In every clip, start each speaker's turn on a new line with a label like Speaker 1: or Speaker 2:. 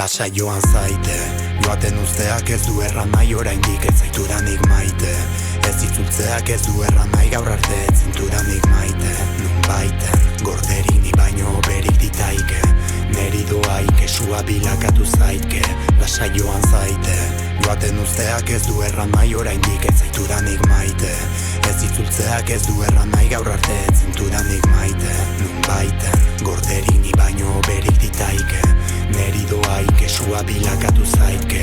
Speaker 1: Lasai joan zaite, joaten usteak ez du erran nahi oraindik ez zaituranik maite. Ez itzultzeak ez du erran nahi gaur arte ez zinturanik maite. Nun baiten, gorderik ni baino berik ditaike. Neri doaik esua bilakatu zaitke. Lasai joan zaite, joaten usteak ez du erran nahi oraindik ez zaituranik maite. Ez itzultzeak ez du erran nahi gaur arte ez zinturanik maite. Nun baiten, gorderik ni baino berik ditaike. Neri doaik esua bilakatu zaitke.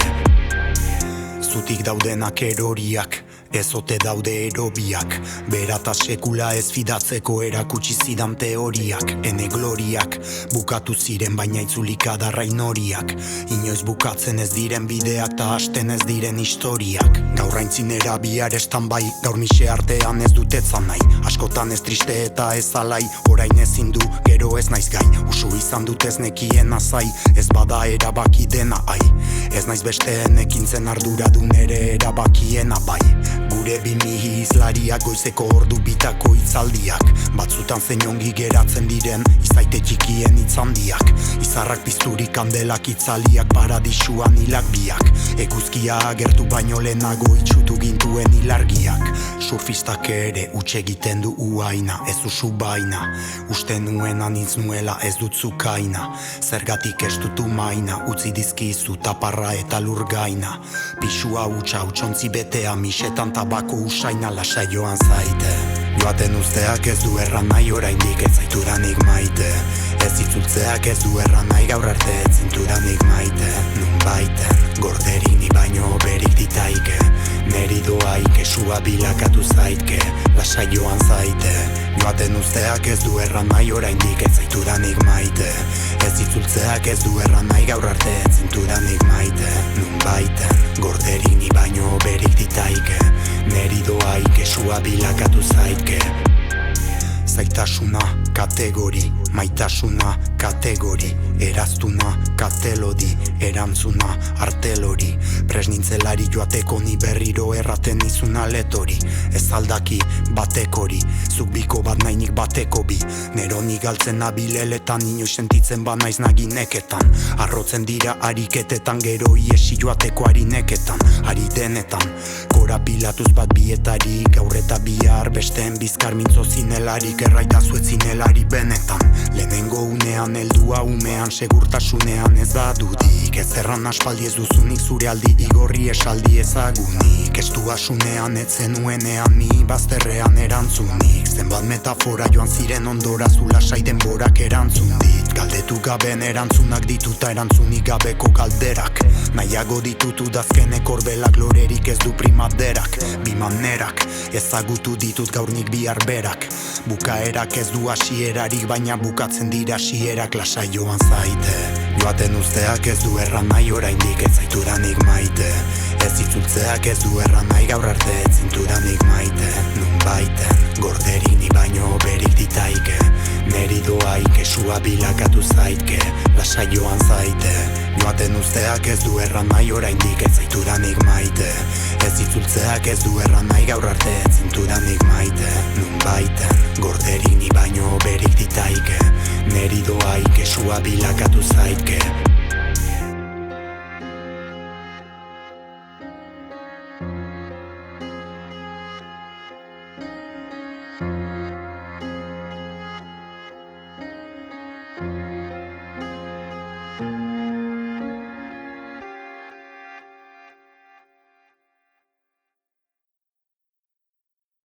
Speaker 1: Zutik daudenak eroriak, ez ote daude erobiak. Berata sekula ez fidatzeko erakutsi zidan teoriak. Ene gloriak, bukatu ziren baina itzulika darrain horiak. Inoiz bukatzen ez diren bideak ta hasten ez diren historiak. Gaur aintzinera bihar estan bai, gaur mixe artean ez dutetzan nahi. Askotan ez triste eta ez alai, orain ezin du, gero ez naiz gai. Usu izan dut ez nekien azai, ez bada erabaki dena ai. Ez naiz besteen ekintzen arduradun ere erabakiena bai. Gure bimihi izlariak goizeko ordu bitako itzaldiak. Batzutan zein ongi geratzen diren izaite txikien itzandiak. Izarrak pizturik kandelak itzaliak paradisuan hilak biak. Eguzkia agertu baino lehenago itxutu gintuen hilargiak. Surfistak ere utxe egiten du uaina, ez usu baina. Uste nuen anitz nuela ez dut zukaina. Zergatik ez dutu maina, utzi dizkizu taparra eta lurgaina. Pisua utxa utxontzi betea misetan tabako usaina. Lasai joan zaite, joaten usteak ez du erran nahi oraindik ez zaituranik maite. Ez itzultzeak ez du erran nahi gaur arte ez zinturanik maite. Nun baiten, gorderik ni baino berik ditaike. Neri doaik esua bilakatu zaitke. Lasai joan zaite, joaten usteak ez du erran nahi oraindik ez zaituranik maite. Ez itzultzeak ez du erran nahi gaur arte ez zinturanik maite. Nun baiten, gorderik ni baino berik ditaike. Neri doaik esua bilakatu zaitke. Zaitasuna, kategori, maitasuna, kategori. Eraztuna, katelodi, erantzuna, artelori. Presnintzelari joateko ni berriro erraten izuna letori. Ez aldaki, batekori, zuk biko bat nainik bateko bi. Neronik galtzen nabileletan, inoiz sentitzen ba naiz nagineketan. Arrotzen dira ariketetan, gero iesi joateko harineketan. Ari denetan, korapilatuz bat bietari, gaur eta bihar besteen bizkar mintzo zinelarik. Erraitazu ez zinelari benetan. Lehenengo unean heldua umean segurtasunean ez da dudik. Ez erran aspaldi ez duzunik zure aldi igorri esaldi ezagunik. Estuasunean ez zenuenean ni bazterrean erantzunik. Zenbat metafora joan ziren ondora zu lasai denborak erantzun dit. Galdetu gaben erantzunak dituta erantzunik gabeko galderak. Nahiago ditutu dazkenek orbelak lorerik ez du primaderak. Bi manerak ezagutu ditut gaurnik bihar berak. Bukaerak ez du hasierarik baina bukatzen dira hasierak. Lasai joan zaite, joaten usteak ez du erran nahi oraindik ez zaituranik maite. Ez itzultzeak ez du erran nahi gaur arte ez zinturanik maite. Nun baiten, gorderik ni baino berik ditaike. Neri doaik esua bilakatu zaitke. Lasai joan zaite, joaten usteak ez du erran nahi oraindik ez zaituranik maite. Ez itzultzeak ez du erran nahi gaur arte ez zinturanik maite. Nun baiten, gorderik ni baino berik ditaike. Neri doaik esua bilakatu zaitke.
Speaker 2: Thank